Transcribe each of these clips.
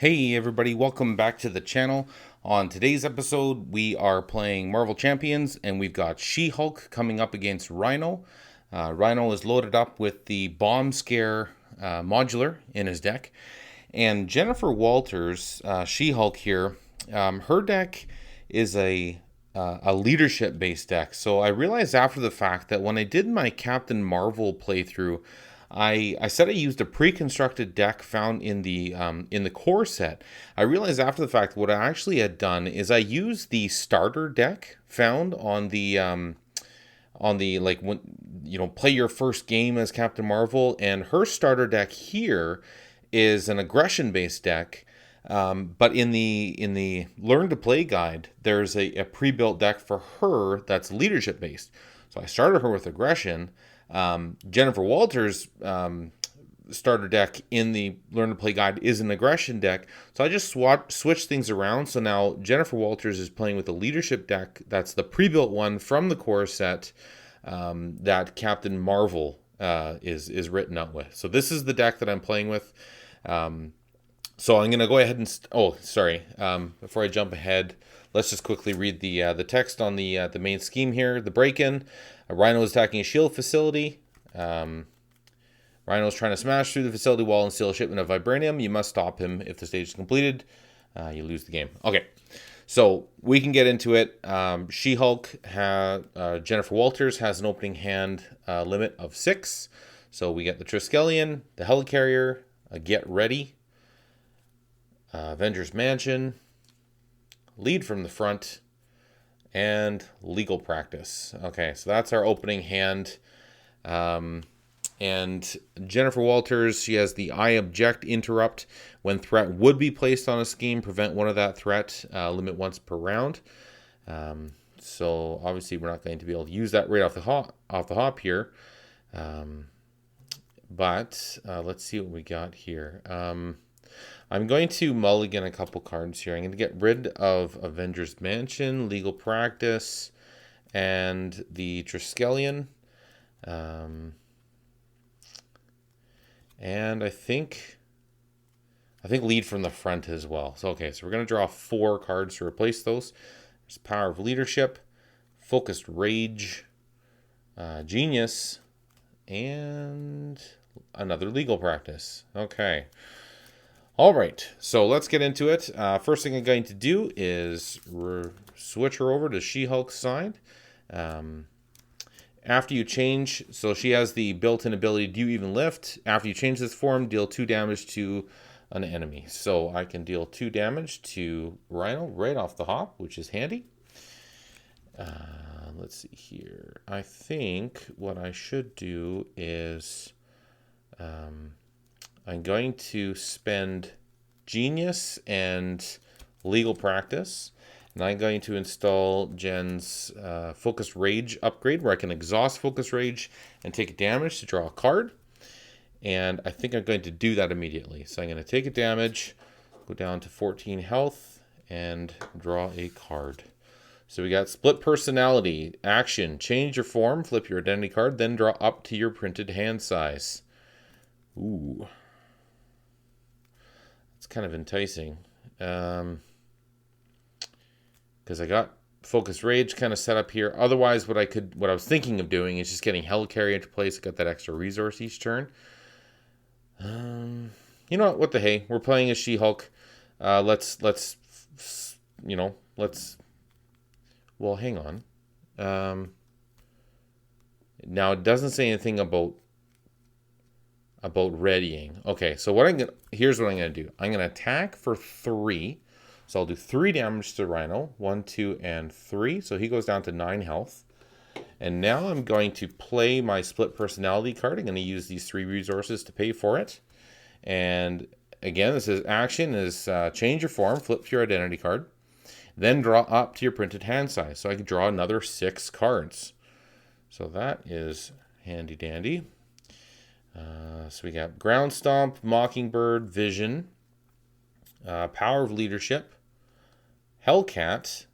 Hey everybody, welcome back to the channel. On today's episode, we are playing Marvel Champions, and we've got She-Hulk coming up against Rhino. Rhino is loaded up with the Bomb Scare modular in his deck. And Jennifer Walters, She-Hulk here, her deck is a leadership-based deck. So I realized after the fact that when I did my Captain Marvel playthrough, I said I used a pre-constructed deck found in the core set. I realized after the fact what I actually had done is I used the starter deck found on the like when play your first game as Captain Marvel, and her starter deck here is an aggression based deck. But in the learn to play guide, there's a pre-built deck for her that's leadership based. So I started her with aggression. Jennifer Walters' starter deck in the Learn to Play guide is an aggression deck. So I just switched things around. So now Jennifer Walters is playing with a leadership deck. That's the pre-built one from the core set that Captain Marvel is written out with. So this is the deck that I'm playing with. So I'm going to go ahead and... before I jump ahead, let's just quickly read the text on the main scheme here. The break-in. Rhino is attacking a shield facility. Rhino is trying to smash through the facility wall and steal a shipment of vibranium. You must stop him. If the stage is completed, you lose the game. Okay, so we can get into it. She-Hulk, Jennifer Walters has an opening hand limit of 6. So we get the Triskelion, the Helicarrier, a Get Ready, Avengers Mansion, Lead from the Front, and Legal Practice. Okay, so that's our opening hand. And Jennifer Walters, she has the I object interrupt. When threat would be placed on a scheme, prevent one of that threat, limit once per round. So obviously we're not going to be able to use that right off the hop here. But let's see what we got here. I'm going to mulligan a couple cards here. I'm going to get rid of Avengers Mansion, Legal Practice, and the Triskelion. And I think Lead from the Front as well. So okay, so we're going to draw 4 cards to replace those. There's Power of Leadership, Focused Rage, Genius, and another Legal Practice. Okay. All right, so let's get into it. First thing I'm going to do is switch her over to She-Hulk's side. After you change, so she has the built-in ability Do Even Lift. After you change this form, deal 2 damage to an enemy. So I can deal 2 damage to Rhino right off the hop, which is handy. Let's see here. I think what I should do is... I'm going to spend Genius and Legal Practice, and I'm going to install Jen's Focus Rage upgrade, where I can exhaust Focus Rage and take damage to draw a card. And I think I'm going to do that immediately. So I'm going to take a damage, go down to 14 health, and draw a card. So we got Split Personality, action, change your form, flip your identity card, then draw up to your printed hand size. Ooh. It's kind of enticing, because I got Focus Rage kind of set up here. Otherwise, what I was thinking of doing is just getting Helicarrier into place. I got that extra resource each turn. You know what the hey? We're playing as She-Hulk. Let's Well, hang on. Now it doesn't say anything about readying. Okay, so here's what I'm gonna do. I'm gonna attack for 3. So I'll do 3 damage to Rhino. 1, 2, and 3. So he goes down to 9 health. And now I'm going to play my Split Personality card. I'm gonna use these 3 resources to pay for it. And again, this is action is change your form, flip your identity card, then draw up to your printed hand size. So I can draw another 6 cards. So that is handy dandy. So we got Ground Stomp, Mockingbird, Vision, Power of Leadership, Hellcat,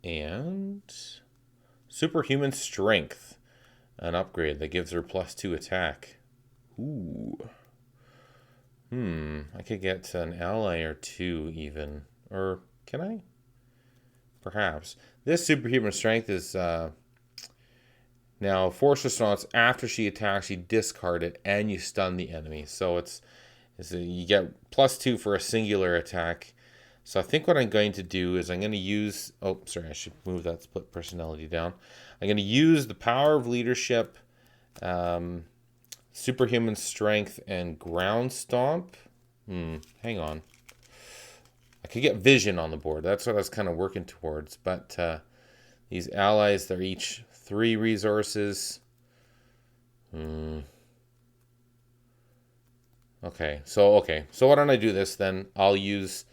and Superhuman Strength, an upgrade that gives her +2 attack. Ooh. I could get an ally or two even. Or can I? Perhaps. This superhuman strength is now force response after she attacks, you discard it and you stun the enemy. So you get +2 for a singular attack. So I think what I'm going to do is I'm going to use, oh, sorry, I should move that split personality down. I'm going to use the power of leadership, superhuman strength, and ground stomp. Hang on. I could get vision on the board. That's what I was kind of working towards. But these allies, they're each 3 resources. Okay, so why don't I do this then? I'll use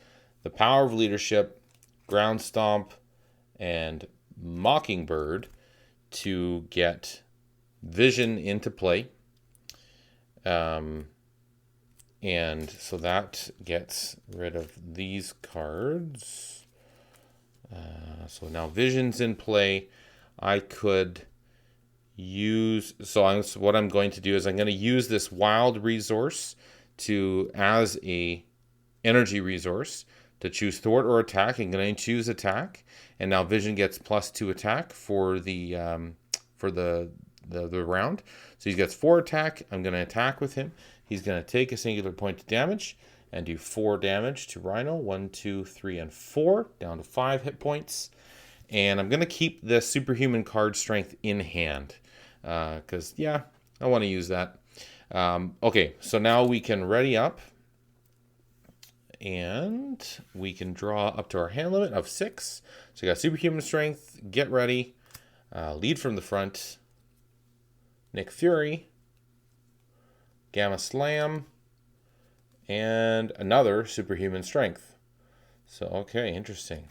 the power of leadership, ground stomp, and mockingbird to get vision into play. And so that gets rid of these cards. So now vision's in play. I could use, what I'm going to do is I'm going to use this wild resource as a energy resource to choose thwart or attack. I'm going to choose attack, and now vision gets +2 attack for the round. So he gets 4 attack. I'm going to attack with him. He's going to take a singular point of damage and do 4 damage to Rhino. 1, 2, 3, and 4, down to 5 hit points. And I'm going to keep the superhuman card strength in hand because, yeah, I want to use that. Okay, so now we can ready up. And we can draw up to our hand limit of 6. So you got superhuman strength, get ready, lead from the front, Nick Fury, Gamma Slam, and another superhuman strength. So, okay, interesting.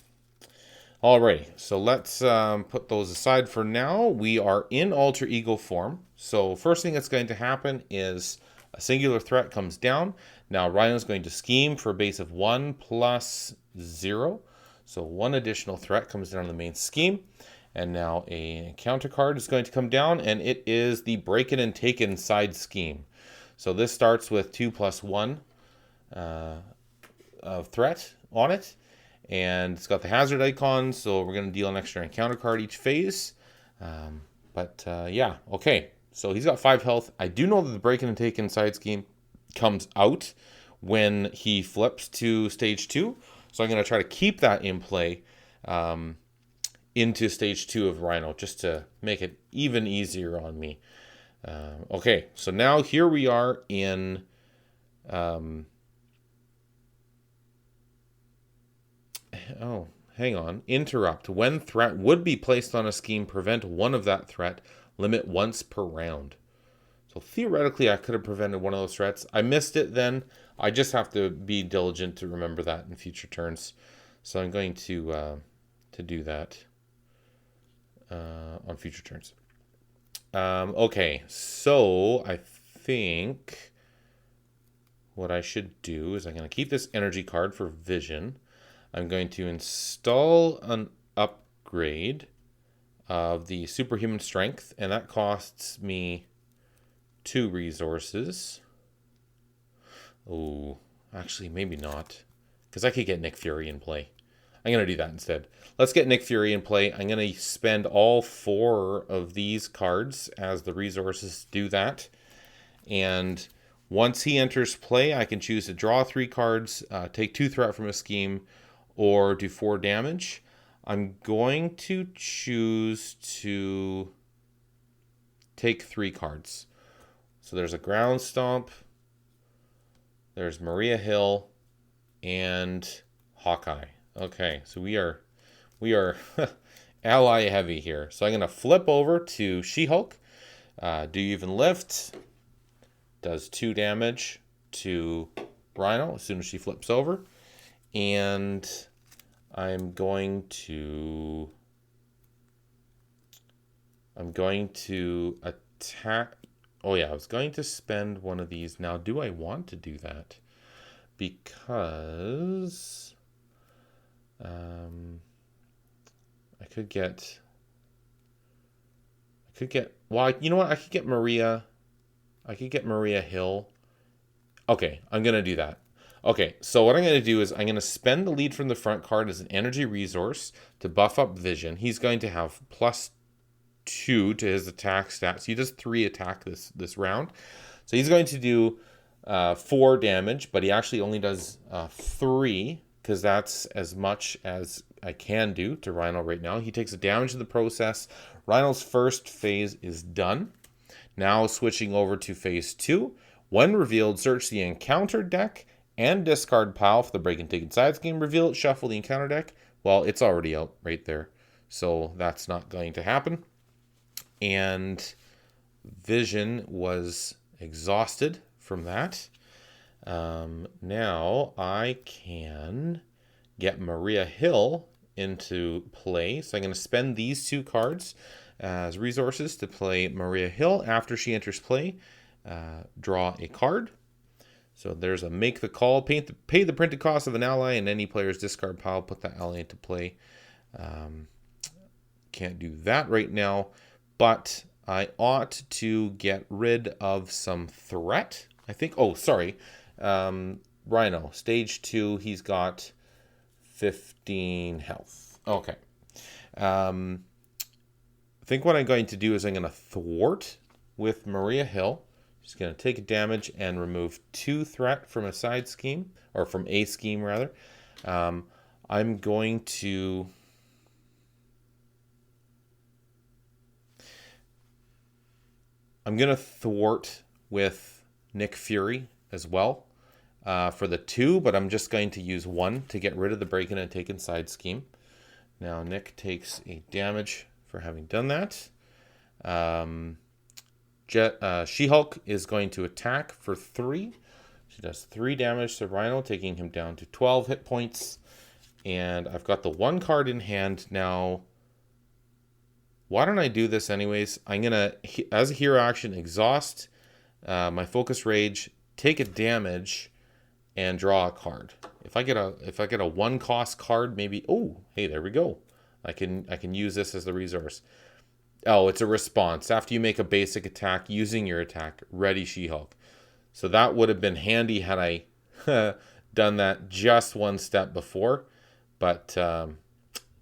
Alrighty, so let's put those aside for now. We are in alter ego form. So first thing that's going to happen is a singular threat comes down. Now Rhino's going to scheme for a base of 1 + 0. So 1 additional threat comes down on the main scheme. And now a counter card is going to come down, and it is the Break It and Take It side scheme. So this starts with 2 + 1 of threat on it. And it's got the hazard icon, so we're going to deal an extra encounter card each phase. Yeah, okay. So he's got 5 health. I do know that the Break It and Take It side scheme comes out when he flips to stage 2. So I'm going to try to keep that in play into stage 2 of Rhino, just to make it even easier on me. Okay, so now here we are in... oh, hang on. Interrupt. When threat would be placed on a scheme, prevent one of that threat. Limit once per round. So theoretically, I could have prevented one of those threats. I missed it then. I just have to be diligent to remember that in future turns. So I'm going to do that on future turns. Okay, so I think what I should do is I'm going to keep this energy card for vision. I'm going to install an upgrade of the superhuman strength, and that costs me 2 resources. Oh, actually, maybe not, because I could get Nick Fury in play. I'm going to do that instead. Let's get Nick Fury in play. I'm going to spend all 4 of these cards as the resources to do that. And once he enters play, I can choose to draw 3 cards, take 2 threat from a scheme, or do 4 damage. I'm going to choose to take 3 cards. So there's a ground stomp, there's Maria Hill, and Hawkeye. Okay, so we are ally heavy here. So I'm going to flip over to She-Hulk. Do even lift. Does 2 damage to Rhino as soon as she flips over. And I'm going to attack. Oh yeah, I was going to spend one of these. Now, do I want to do that? Because I could get, well, you know what? I could get Maria Hill Okay, I'm going to do that. Okay, so what I'm going to do is I'm going to spend the lead from the front card as an energy resource to buff up vision. He's going to have +2 to his attack stats. He does 3 attack this round. So he's going to do 4 damage, but he actually only does 3 because that's as much as I can do to Rhino right now. He takes a damage in the process. Rhino's first phase is done. Now switching over to phase 2. When revealed, search the encounter deck and discard pile for the break and take inside scheme. Reveal it, shuffle the encounter deck. Well, it's already out right there, so that's not going to happen. And vision was exhausted from that. Now I can get Maria Hill into play. So I'm going to spend these 2 cards as resources to play Maria Hill. After she enters play, draw a card. So there's a make the call, pay the printed cost of an ally, and any player's discard pile, put that ally into play. Can't do that right now, but I ought to get rid of some threat. I think, oh, sorry. Rhino, stage 2, he's got 15 health. Okay. I think what I'm going to do is I'm going to thwart with Maria Hill. She's going to take a damage and remove 2 threat from a side scheme, or from a scheme rather. I'm going to thwart with Nick Fury as well for the 2, but I'm just going to use 1 to get rid of the break-in and take inside scheme. Now Nick takes a damage for having done that. She-Hulk is going to attack for 3. She does 3 damage to Rhino, taking him down to 12 hit points. And I've got the 1 card in hand now. Why don't I do this anyways? I'm going to, as a hero action, exhaust my focus rage, take a damage, and draw a card. If I get a 1-cost card, maybe, oh, hey, there we go. I can use this as the resource. Oh, it's a response. After you make a basic attack using your attack, ready She-Hulk. So that would have been handy had I done that just 1 step before. But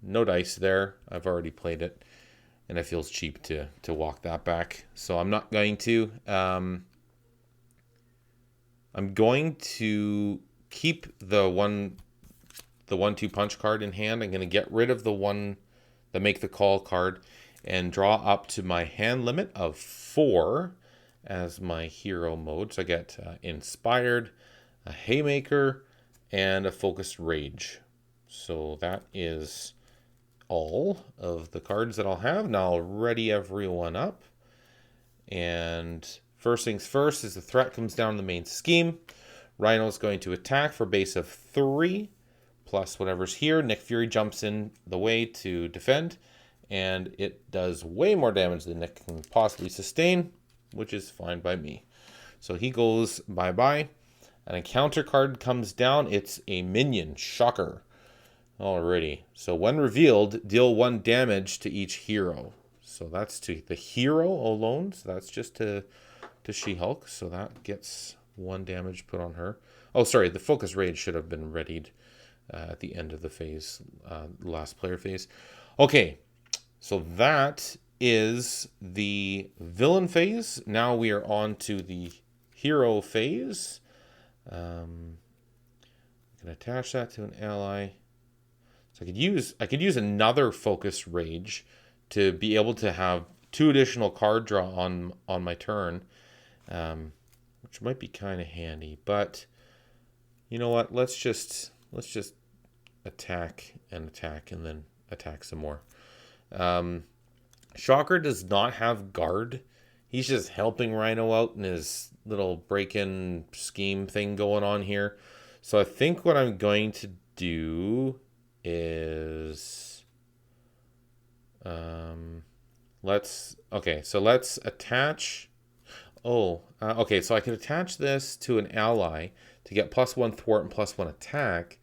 no dice there. I've already played it. And it feels cheap to walk that back. So I'm not going to. I'm going to keep the 1/2 punch card in hand. I'm going to get rid of the make the call card and draw up to my hand limit of 4 as my hero mode. So I get Inspired, a Haymaker, and a Focused Rage. So that is all of the cards that I'll have. Now I'll ready everyone up. And first things first is the threat comes down the main scheme. Rhino's going to attack for base of 3, plus whatever's here. Nick Fury jumps in the way to defend. And it does way more damage than Nick can possibly sustain, which is fine by me. So he goes bye-bye. An encounter card comes down. It's a minion. Shocker. Alrighty. So when revealed, deal 1 damage to each hero. So that's to the hero alone. So that's just to She-Hulk. So that gets 1 damage put on her. Oh, sorry. The Focus Rage should have been readied at the end of the phase, last player phase. Okay. So that is the villain phase. Now we are on to the hero phase. I can attach that to an ally. So I could use another focus rage to be able to have 2 additional card draw on my turn, which might be kind of handy. But you know what? Let's just attack and then attack some more. Shocker does not have guard. He's just helping Rhino out in his little break-in scheme thing going on here. So I think what I'm going to do is let's attach. Okay, so I can attach this to an ally to get +1 thwart and +1 attack,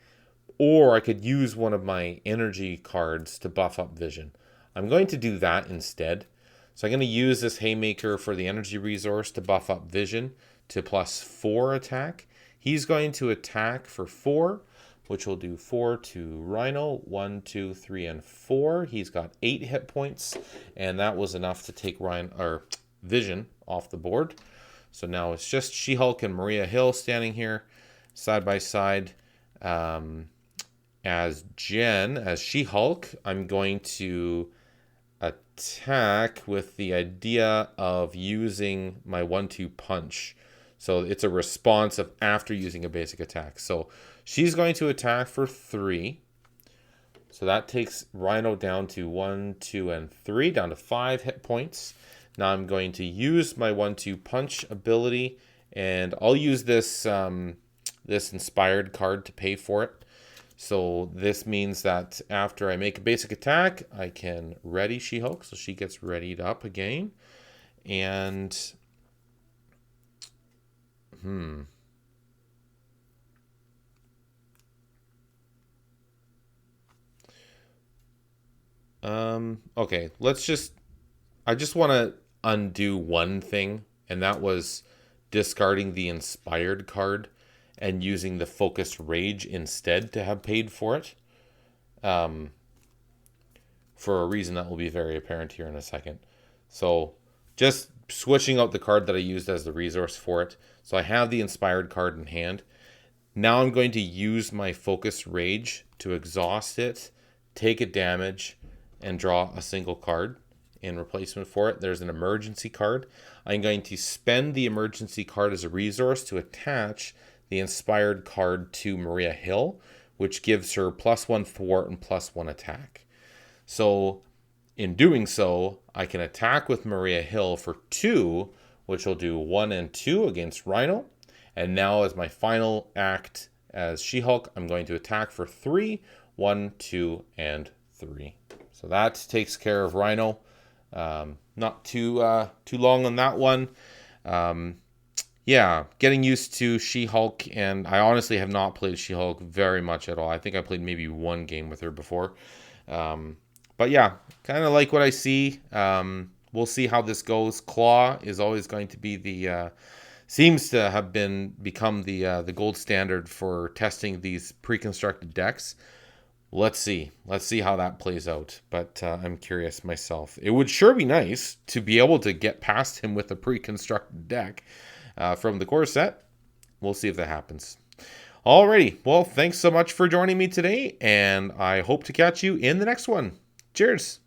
or I could use one of my energy cards to buff up vision. I'm going to do that instead. So I'm going to use this Haymaker for the energy resource to buff up vision to +4 attack. He's going to attack for 4, which will do 4 to Rhino. 1, 2, 3, and 4. He's got 8 hit points, and that was enough to take Vision off the board. So now it's just She-Hulk and Maria Hill standing here side by side. As She-Hulk, I'm going to attack with the idea of using my 1-2 punch. So it's a response of after using a basic attack. So she's going to attack for 3. So that takes Rhino down to 1, 2, and 3, down to 5 hit points. Now I'm going to use my 1-2 punch ability, and I'll use this this inspired card to pay for it. So this means that after I make a basic attack, I can ready She-Hulk. So she gets readied up again. And okay, I just want to undo one thing, and that was discarding the inspired card and using the focused rage instead to have paid for it. For a reason that will be very apparent here in a second. So just switching out the card that I used as the resource for it. So I have the inspired card in hand. Now I'm going to use my focused rage to exhaust it, take a damage, and draw a single card in replacement for it. There's an emergency card. I'm going to spend the emergency card as a resource to attach the inspired card to Maria Hill, which gives her +1 thwart and +1 attack. So in doing so, I can attack with Maria Hill for 2, which will do 1 and 2 against Rhino. And now as my final act as She-Hulk, I'm going to attack for 3, 1, 2, and 3. So that takes care of Rhino. Not too long on that one. Yeah, getting used to She-Hulk, and I honestly have not played She-Hulk very much at all. I think I played maybe 1 game with her before. But yeah, kind of like what I see. We'll see how this goes. Claw is always going to be the seems to have become the gold standard for testing these pre-constructed decks. Let's see how that plays out. But I'm curious myself. It would sure be nice to be able to get past him with a pre-constructed deck from the core set. We'll see if that happens. Alrighty, well, thanks so much for joining me today, and I hope to catch you in the next one. Cheers!